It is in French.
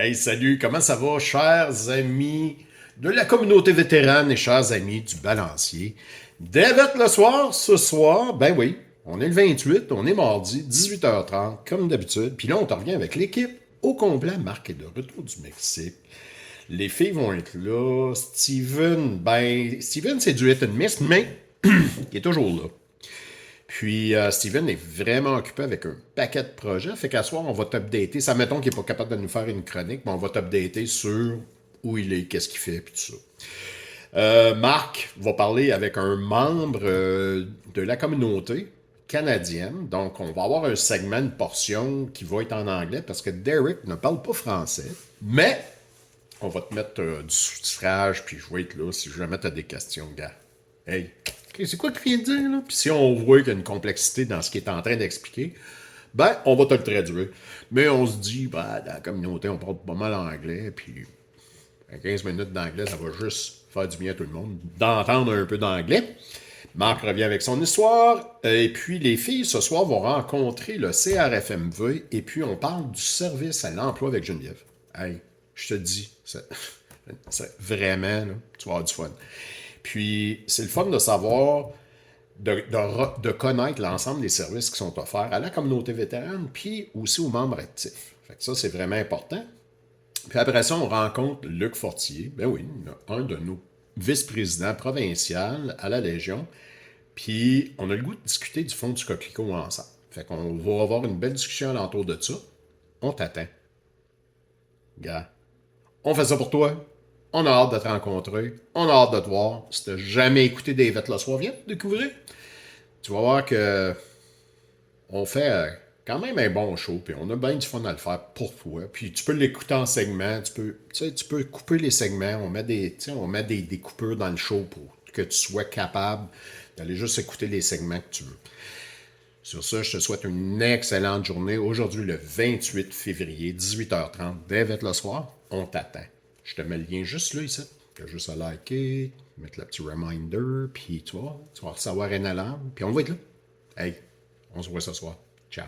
Hey, salut, comment ça va, chers amis de la communauté vétérane et chers amis du balancier? David le soir, ce soir, ben oui, on est le 28, on est mardi, 18h30, comme d'habitude. Puis là, on te revient avec l'équipe au complet. Marc est de retour du Mexique. Les filles vont être là. Steven, c'est du hit and miss, mais il est toujours là. Puis Steven est vraiment occupé avec un paquet de projets. Fait qu'à soir, on va t'updater. Ça, mettons qu'il n'est pas capable de nous faire une chronique, mais on va t'updater sur où il est, qu'est-ce qu'il fait, puis tout ça. Marc va parler avec un membre de la communauté canadienne. Donc, on va avoir un segment, une portion qui va être en anglais parce que Derek ne parle pas français. Mais on va te mettre du sous-titrage, puis je vais être là si jamais tu as des questions, gars. Hey, c'est quoi qu'il vient de dire, là? Puis si on voit qu'il y a une complexité dans ce qu'il est en train d'expliquer, ben, on va te le traduire. Mais on se dit, ben, dans la communauté, on parle pas mal anglais, puis 15 minutes d'anglais, ça va juste faire du bien à tout le monde d'entendre un peu d'anglais. Marc revient avec son histoire. Et puis, les filles, ce soir, vont rencontrer le CRFMV. Et puis, on parle du service à l'emploi avec Geneviève. Hey, je te dis, vraiment, là, tu vas avoir du fun. Puis, c'est le fun de savoir, de connaître l'ensemble des services qui sont offerts à la communauté vétérane, puis aussi aux membres actifs. Fait que ça, c'est vraiment important. Puis après ça, on rencontre Luc Fortier. Ben oui, un de nos vice-présidents provinciaux à la Légion. Puis on a le goût de discuter du fond du coquelicot ensemble. Fait qu'on va avoir une belle discussion alentour de ça. On t'attend. Gars, on fait ça pour toi. On a hâte de te rencontrer. On a hâte de te voir. Si t'as jamais écouté David le soir, viens te découvrir. Tu vas voir que on fait quand même un bon show, puis on a bien du fun à le faire pour toi. Puis tu peux l'écouter en segments, tu peux couper les segments, on met des coupures dans le show pour que tu sois capable d'aller juste écouter les segments que tu veux. Sur ça, je te souhaite une excellente journée. Aujourd'hui, le 28 février, 18h30, David le soir, on t'attend. Je te mets le lien juste là, ici. Tu as juste à liker, mettre le petit reminder, puis tu vas recevoir un alarme, puis on va être là. Hey, on se voit ce soir. Ciao.